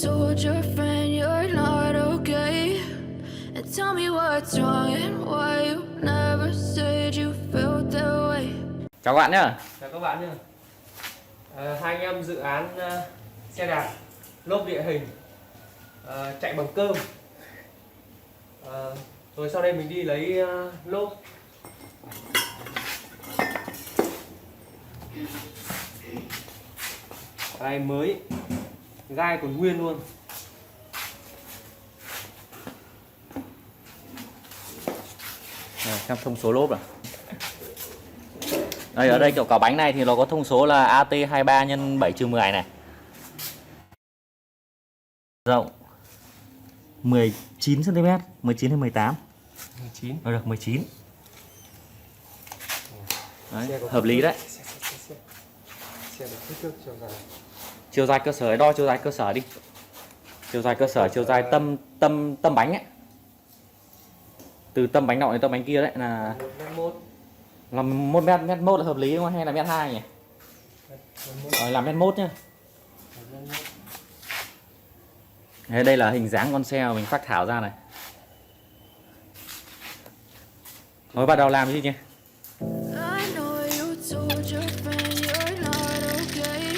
told your friend you're not okay? And tell me what's wrong and why you never said you felt that way. Chào các bạn nhá. Chào các bạn nhé. Hai anh em dự án xe đạp lốp địa hình chạy bằng cơm. Rồi sau đây mình đi lấy lốp. Gai mới, gai còn nguyên luôn. Rồi, xem thông số lốp à. Đây, ở đây kiểu cả bánh này thì nó có thông số là AT23 x 7/10 này. Rộng 19 cm, 19 hay 18? 19. Rồi được 19. Đấy, hợp lý đấy. Xe được kích thước chiều dài. Chiều dài cơ sở, đo chiều dài cơ sở đi. Chiều dài cơ sở, chiều dài tâm bánh ấy. Từ tâm bánh nọ đến tâm bánh kia đấy là 1m1. là 1m1 là hợp lý không hay là 1m2 nhỉ? Rồi làm 1m1 nhá. Đấy, đây là hình dáng con xe mà mình phác thảo ra này. Rồi bắt đầu làm gì nhỉ? I know you told your friend you're not okay.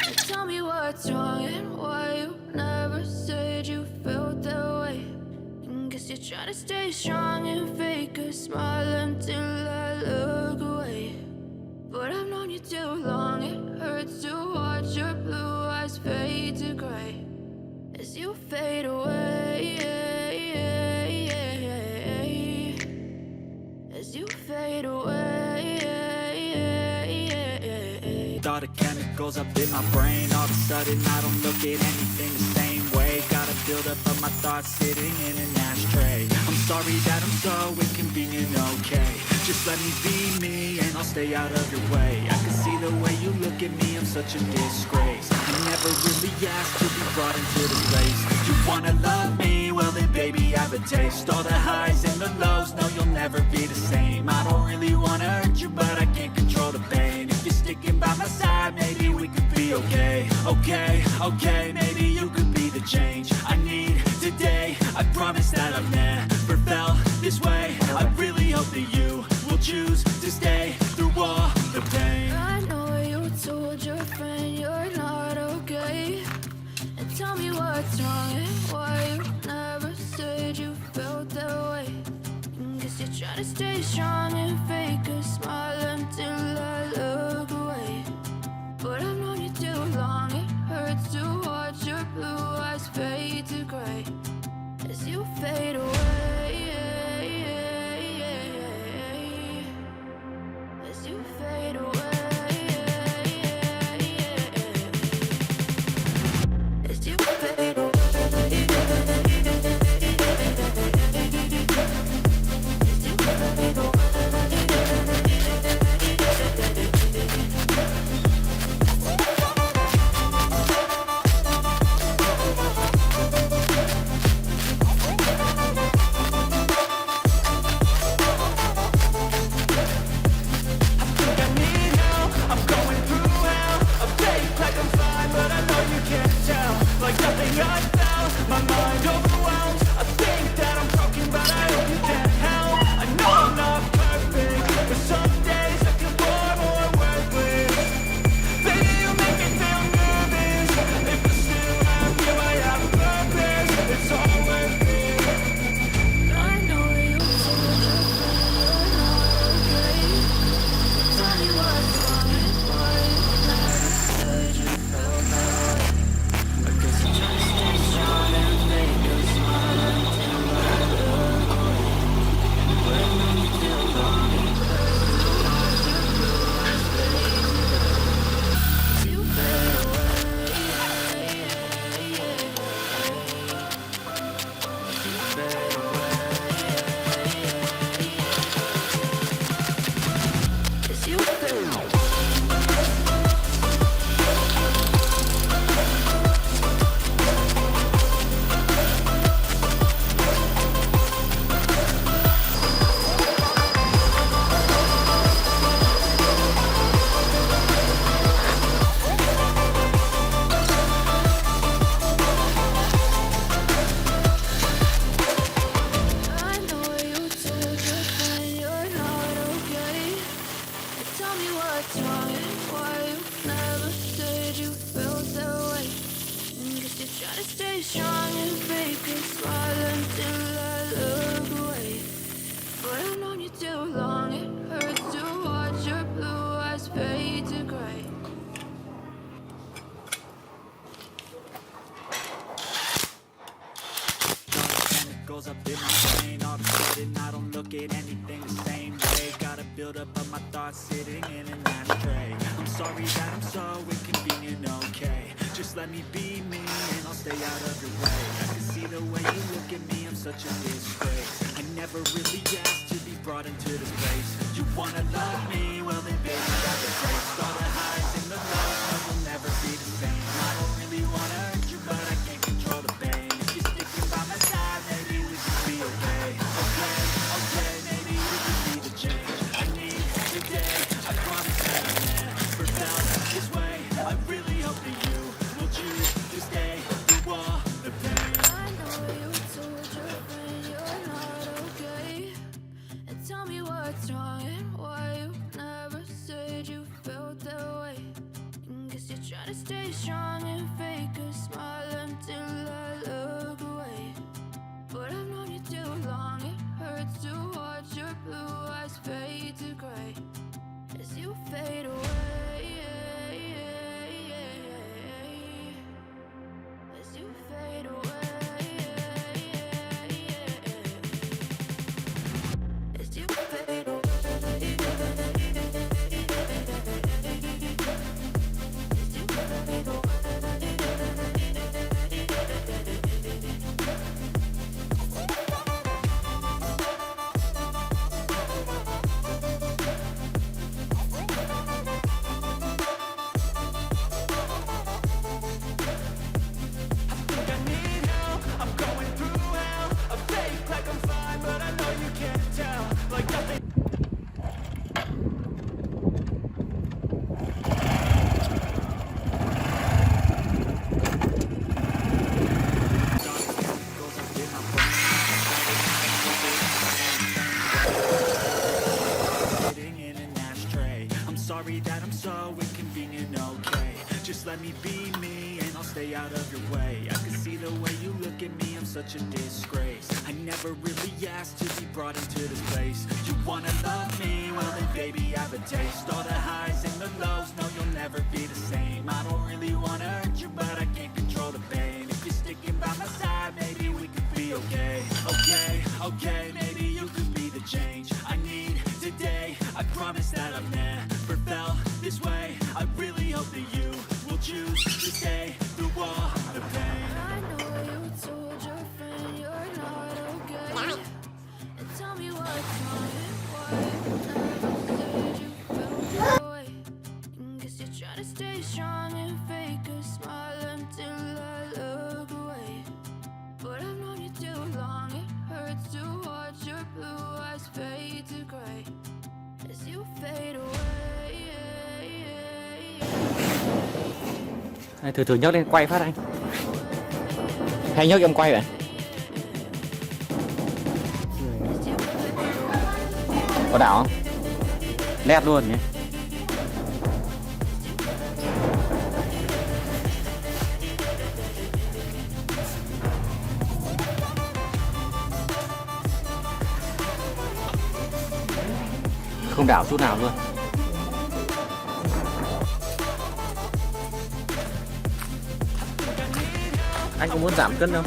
But tell me what's wrong and why you never said you felt that way. And guess you're trying to stay strong and fake a smile until I look away. But I've known you too long, it hurts to watch your blue eyes fade to gray as you fade away. As you fade away. All the chemicals up in my brain, all of a sudden I don't look at anything the same way. Gotta build up of my thoughts sitting in an ashtray. I'm sorry that I'm so inconvenient, okay. Just let me be me and I'll stay out of your way. I can see the way you look at me, I'm such a disgrace. I never really asked to be brought into the place. You wanna love me? Well then baby I have a taste. All the highs and the lows, no you'll never be the same. I don't really wanna hurt you but I can't control the pain. If you're sticking by my side, maybe we could be okay. Okay, maybe you could be the change I need today. I promise that I've never felt this way. I really hope that you will choose to stay through all the pain. I know you told your friend you're not okay. And tell me what's wrong and why you never said you felt that way. And guess you're trying to stay strong and fake a smile until I look away. But I've known you too long, it hurts to watch your blue eyes fade to gray as you fade away. As you fade away. As you fade away. stay strong and fake a smile until I look away. But I've known you too long, it hurts to watch your blue eyes fade to gray. Chemicals up in my brain. All of a sudden I don't look at anything the same way. Gotta build up of my thoughts sitting in an ashtray. I'm sorry that I'm so inconvenient, okay. Just let me be me and I'll stay out of your way. I can see the way you look at me, I'm such a disgrace. I never really asked to be brought into this place. You wanna love me? Well then baby, I've embraced all the highs and the lows. No, you'll never be the same. I don't really wanna hurt you, but I can't control the pain. If you're sticking by my side, maybe we can be okay. Okay, okay, maybe you can be the change I need today. I promise that I'll never felt this way. I really hope that you will choose to stay through all the pain. I know you told your friend you're not okay. And tell me what's wrong and why you never said you felt that way. Guess you're trying to stay strong and fake a smile until I look away. But I've known you too long, it hurts to watch your blue eyes fade to gray as you fade away. As you fade away. As you fade away. As you fade away. I need help, I'm going through hell. I fake like I'm fine, but I know you can't tell. Like nothing. Sitting in an ashtray. I'm sorry that I'm so inconvenient, okay. Just let me be me and I'll stay out of your way. I can see the way you look at me, I'm such a disgrace. I never really asked to be brought into this place. You wanna love me? Well then baby, I have a taste. All the highs and the lows, no you'll never be the same. I don't really wanna hurt you, but I can't control the pain. If you're sticking by my side, maybe we could be okay. Okay, okay, maybe you could be the change I need today. I promise that I've never felt this way. I really hope that you will choose to stay through all the pain. I know you told your friend you're not okay. And tell me what's wrong and why you never said you felt that way. Guess you're trying to stay strong and fake a smile until I look away. But I've known you too long, it hurts to watch your blue eyes fade to gray as you fade away. Này, thử nhấc lên quay phát anh. Hay nhấc em quay vậy? Có đảo không? Led luôn nhé. Không đảo chút nào luôn. Anh có muốn giảm cân không?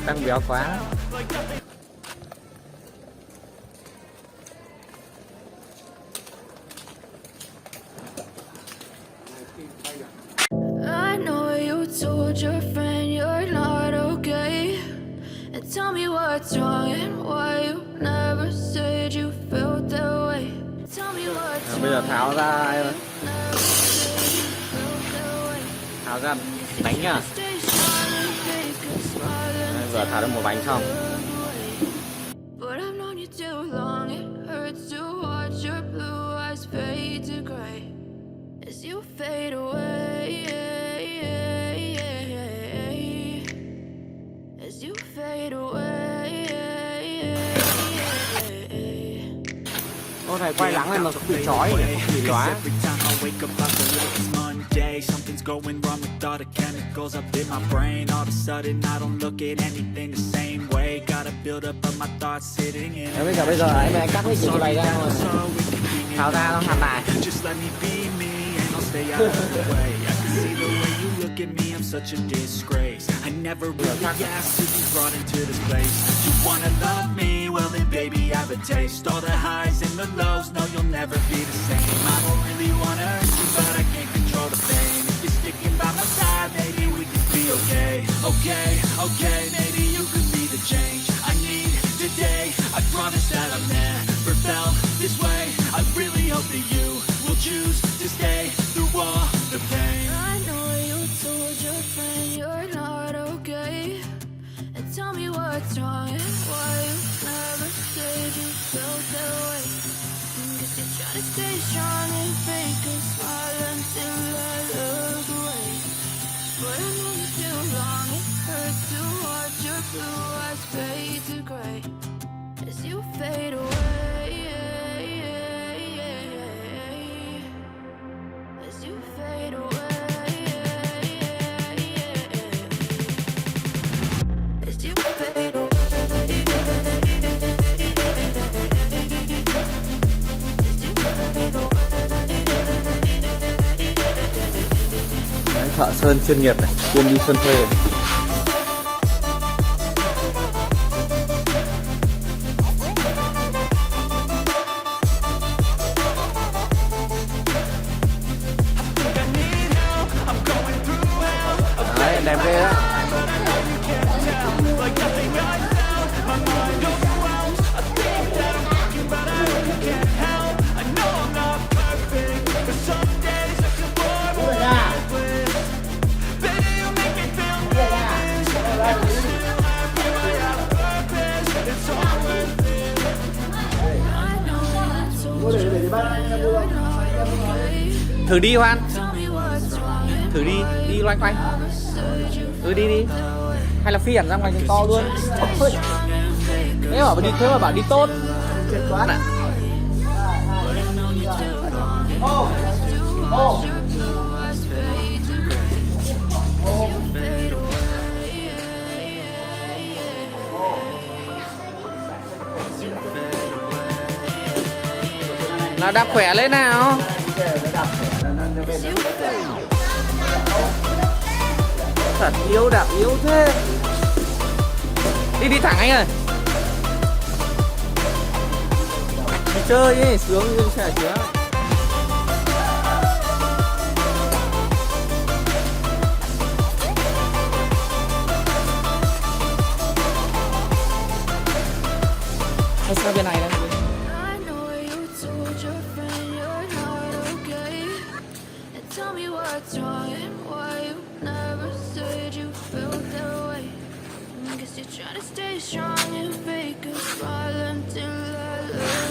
Tăng béo quá. I know you told your friend you're not okay. And tell me what's wrong and why you never said you felt that way. Tell me what's Bây giờ wrong. tháo ra, Never said you felt that way. tháo ra bánh nhá. Stay strong and fake a smile Vừa tháo được một bánh xong. But I've known you too long, it hurts to watch your blue eyes fade to gray as you fade away. As you fade away. Ô này quay lắng lên mà bị chói nhỉ, bị lóa. Every time I wake up I feel like it's Monday. day something's going wrong with all the chemicals up in my brain. All of a sudden I don't look at anything the same way. Gotta build up of my thoughts sitting in. Bây giờ anh cắt hết cái này ra thôi. Tháo ra nó hẳn lại. Just let me be me and I'll stay out of the way. I can see the way you look at me, I'm such a disgrace. I never really asked to be brought into this place. You wanna love me? Well then baby I have a taste. All the highs and the lows, no you'll never be the same. I don't really wanna hurt you but I can't control the pain. If you're sticking by my side, maybe we could be okay. Okay, okay, maybe you could be the change I need today. I promise that I've never felt this way. I really hope that you will choose to stay through all the pain. I know you told your friend you're not okay, and tell me what's wrong and why you never said you felt that way. Guess you're trying to stay strong and fake a smile until I look away. But I know you too long, it hurts to watch your blue eyes fade to gray as you fade away. As you fade away. As you fade away. Đấy, thợ sơn chuyên nghiệp này, chuyên đi sơn thuê. Đấy, đẹp ghê đó. Thử đi Hoan. Thử đi, đi loanh quanh. Đi đi. Hay là phi hẳn ra ngoài cho to luôn. Nếu mà đi thế mà bảo đi tốt. Chết quá này. Nào đạp khỏe lên nào. Thật yếu, đạp yếu thế. Đi đi thẳng anh ơi. Đi chơi đi, sướng đi xe chứ. Sao bên này đây? Tell me what's wrong and why you never said you felt that way. Guess you're trying to stay strong and fake a smile until I look